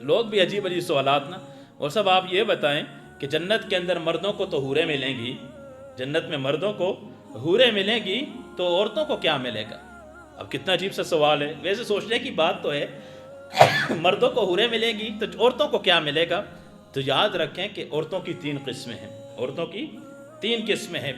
لوگ بھی عجیب عجیب سوالات نا، اور سب آپ یہ بتائیں کہ جنت کے اندر مردوں کو تو حوریں ملیں گی، جنت میں مردوں کو حوریں ملیں گی، تو عورتوں کو کیا ملے گا؟ اب کتنا عجیب سا سوال ہے، ویسے سوچنے کی بات تو ہے، مردوں کو حوریں ملیں گی تو عورتوں کو کیا ملے گا؟ تو یاد رکھیں کہ عورتوں کی 3 قسمیں ہیں، عورتوں کی 3 قسمیں ہیں۔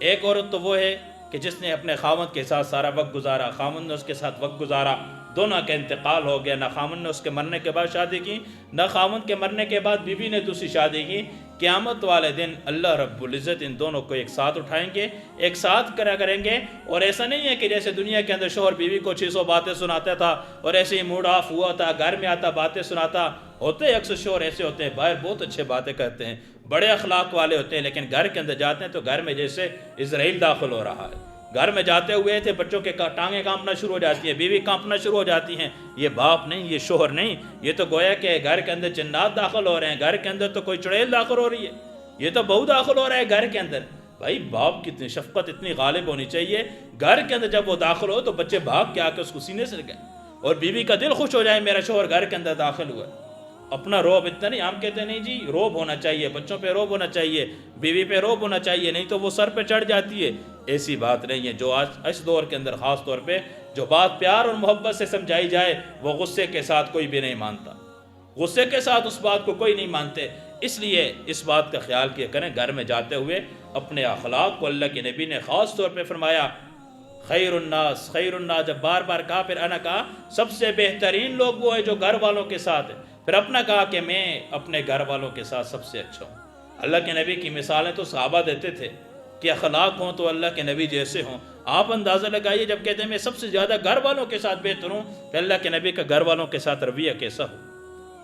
ایک عورت تو وہ ہے کہ جس نے اپنے خاوند کے ساتھ سارا وقت گزارا، خاوند نے اس کے ساتھ وقت گزارا، دونوں کا انتقال ہو گیا، نہ خاوند نے اس کے مرنے کے بعد شادی کی، نہ خاوند کے مرنے کے بعد بیوی نے دوسری شادی کی۔ قیامت والے دن اللہ رب العزت ان دونوں کو ایک ساتھ اٹھائیں گے، ایک ساتھ کریں گے، اور ایسا نہیں ہے کہ جیسے دنیا کے اندر شوہر بیوی کو 600 باتیں سناتا تھا اور ایسے ہی موڈ آف ہوا تھا، گھر میں آتا باتیں سناتا ہوتے، اکثر شوہر ایسے ہوتے ہیں، باہر بہت اچھے باتیں کرتے ہیں، بڑے اخلاق والے ہوتے ہیں، لیکن گھر کے اندر جاتے ہیں تو گھر میں جیسے اسرائیل داخل ہو رہا ہے۔ گھر میں جاتے ہوئے تھے بچوں کے ٹانگیں کانپنا شروع ہو جاتی ہیں، بیوی کانپنا شروع ہو جاتی ہیں، یہ باپ نہیں، یہ شوہر نہیں، یہ تو گویا کہ گھر کے اندر جنات داخل ہو رہے ہیں، گھر کے اندر تو کوئی چڑیل داخل ہو رہی ہے، یہ تو بہو داخل ہو رہا ہے گھر کے اندر۔ بھائی باپ کی اتنی شفقت اتنی غالب ہونی چاہیے، گھر کے اندر جب وہ داخل ہو تو بچے بھاگ کے آ کے اس کو سینے سے لگائیں، اور بیوی کا دل خوش ہو جائے میرا شوہر گھر کے اندر داخل ہوا ہے۔ اپنا روب اتنا نہیں، ہم کہتے ہیں نہیں جی روب ہونا چاہیے، بچوں پہ روب ہونا چاہیے، بیوی پہ روب ہونا چاہیے، نہیں تو وہ سر پہ چڑھ جاتی ہے۔ ایسی بات نہیں ہے، جو آج اس دور کے اندر خاص طور پہ جو بات پیار اور محبت سے سمجھائی جائے وہ غصے کے ساتھ کوئی بھی نہیں مانتا، غصے کے ساتھ اس بات کو کوئی نہیں مانتے۔ اس لیے اس بات کا خیال کیا کریں، گھر میں جاتے ہوئے اپنے اخلاق کو، اللہ کے نبی نے خاص طور پہ فرمایا خیر الناس، خیر الناس جب بار بار کہا، پھر انا کہا سب سے بہترین لوگ وہ ہے جو گھر والوں کے ساتھ ہے، پھر اپنا کہا کہ میں اپنے گھر والوں کے ساتھ سب سے اچھا ہوں۔ اللہ کے نبی کی مثالیں تو صحابہ دیتے تھے کہ اخلاق ہوں تو اللہ کے نبی جیسے ہوں۔ آپ اندازہ لگائیے جب کہتے ہیں میں سب سے زیادہ گھر والوں کے ساتھ بہتر ہوں، پھر اللہ کے نبی کا گھر والوں کے ساتھ رویہ کیسا ہو،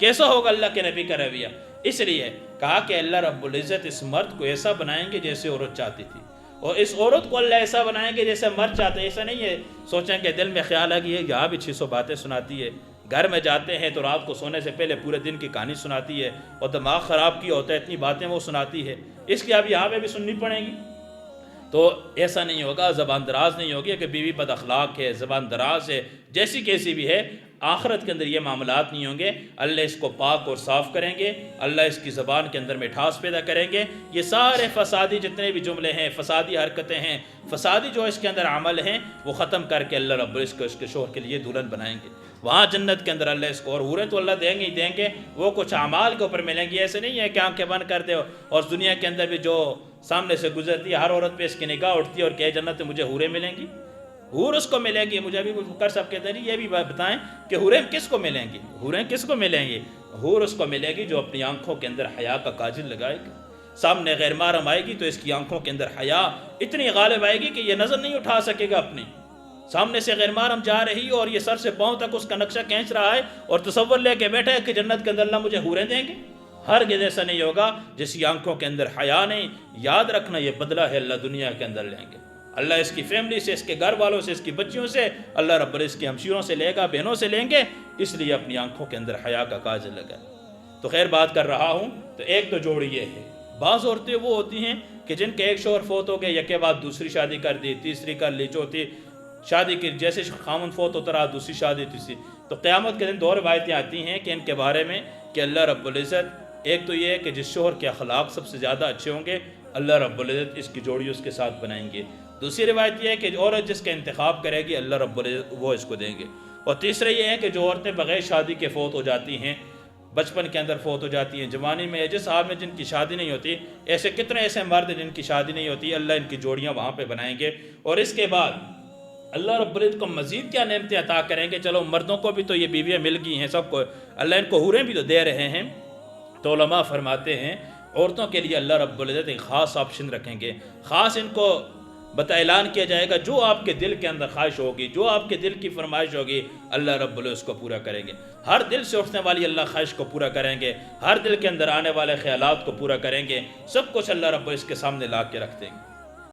کیسا ہوگا اللہ کے نبی کا رویہ؟ اس لیے کہا کہ اللہ رب العزت اس مرد کو ایسا بنائیں گے جیسے عورت چاہتی تھی، اور اس عورت کو اللہ ایسا بنائیں گے جیسے مرد چاہتے ہیں۔ ایسا نہیں ہے سوچیں کہ دل میں خیال ہے کہ یہ یہاں بھی 600 باتیں سناتی ہے، گھر میں جاتے ہیں تو رات کو سونے سے پہلے پورے دن کی کہانی سناتی ہے اور دماغ خراب کیا ہوتا ہے، اتنی باتیں وہ سناتی ہے، اس کی اب یہاں پہ بھی سننی پڑیں گی۔ تو ایسا نہیں ہوگا، زبان دراز نہیں ہوگی کہ بیوی بد اخلاق ہے، زبان دراز ہے، جیسی کیسی بھی ہے، آخرت کے اندر یہ معاملات نہیں ہوں گے۔ اللہ اس کو پاک اور صاف کریں گے، اللہ اس کی زبان کے اندر مٹھاس پیدا کریں گے۔ یہ سارے فسادی جتنے بھی جملے ہیں، فسادی حرکتیں ہیں، فسادی جو اس کے اندر عمل ہیں، وہ ختم کر کے اللہ رب العزت کو اس کے شوہر کے لیے دلہن بنائیں گے۔ وہاں جنت کے اندر اللہ اس کو، اور حوریں تو اللہ دیں گے ہی دیں گے، وہ کچھ اعمال کے اوپر ملیں گی۔ ایسے نہیں ہے کہ آنکھیں بند کر دے اور دنیا کے اندر بھی جو سامنے سے گزرتی ہے ہر عورت پہ اس کی نگاہ اٹھتی ہے اور کہ جنت میں مجھے حوریں ملیں گی، حور اس کو ملے گی۔ مجھے ابھی کر سب کہتے ہیں یہ بھی بتائیں کہ حوریں کس کو ملیں گی، حوریں کس کو ملیں گی؟ حور اس کو ملے گی جو اپنی آنکھوں کے اندر حیا کا کاجل لگائے گی، سامنے غیر محرم آئے گی تو اس کی آنکھوں کے اندر حیا اتنی غالب آئے گی کہ یہ نظر نہیں اٹھا سکے گا اپنی، سامنے سے غیر محرم جا رہی اور یہ سر سے پاؤں تک اس کا نقشہ کھینچ رہا ہے اور تصور لے کے بیٹھے کہ جنت کے اندر اللہ مجھے حوریں دیں گے، ہرگز ایسا نہیں ہوگا۔ جس کی آنکھوں کے اندر حیا نہیں، یاد رکھنا یہ بدلہ ہے اللہ دنیا کے اندر لیں گے، اللہ اس کی فیملی سے، اس کے گھر والوں سے، اس کی بچیوں سے، اللہ رب العزت کی ہمشیروں سے لے گا، بہنوں سے لیں گے، اس لیے اپنی آنکھوں کے اندر حیا کا کاجل لگا۔ تو خیر بات کر رہا ہوں، تو ایک تو جوڑی یہ ہے۔ بعض عورتیں وہ ہوتی ہیں کہ جن کے ایک شوہر فوت ہو گئے، یکے بعد دوسری شادی کر دی، تیسری کر لی، چوتھی شادی کی، جیسے خامن فوت ہوتا رہا دوسری شادی، تیسری۔ تو قیامت کے دن 2 روایتیں آتی ہیں کہ ان کے بارے میں کہ اللہ رب العزت، ایک تو یہ ہے کہ جس شوہر کے اخلاق سب سے زیادہ اچھے ہوں گے اللہ رب العزت اس کی جوڑی اس کے ساتھ بنائیں گے۔ دوسری روایت یہ ہے کہ عورت جس کا انتخاب کرے گی اللہ رب العزت وہ اس کو دیں گے۔ اور تیسرا یہ ہے کہ جو عورتیں بغیر شادی کے فوت ہو جاتی ہیں، بچپن کے اندر فوت ہو جاتی ہیں، جوانی میں جس حال میں جن کی شادی نہیں ہوتی، ایسے کتنے ایسے مرد جن کی شادی نہیں ہوتی، اللہ ان کی جوڑیاں وہاں پہ بنائیں گے۔ اور اس کے بعد اللہ رب العزت کو مزید کیا نعمتیں عطا کریں گے؟ چلو مردوں کو بھی تو یہ بیویاں مل گئی ہیں سب کو، اللہ ان کو حوریں بھی تو دے رہے ہیں۔ تو علماء فرماتے ہیں عورتوں کے لیے اللہ رب العزت ایک خاص آپشن رکھیں گے، خاص ان کو اعلان کیا جائے گا، جو آپ کے دل کے اندر خواہش ہوگی، جو آپ کے دل کی فرمائش ہوگی اللہ رب العزت اس کو پورا کریں گے۔ ہر دل سے اٹھنے والی اللہ خواہش کو پورا کریں گے، ہر دل کے اندر آنے والے خیالات کو پورا کریں گے، سب کچھ اللہ رب العزت کے سامنے لا کے رکھ دیں گے۔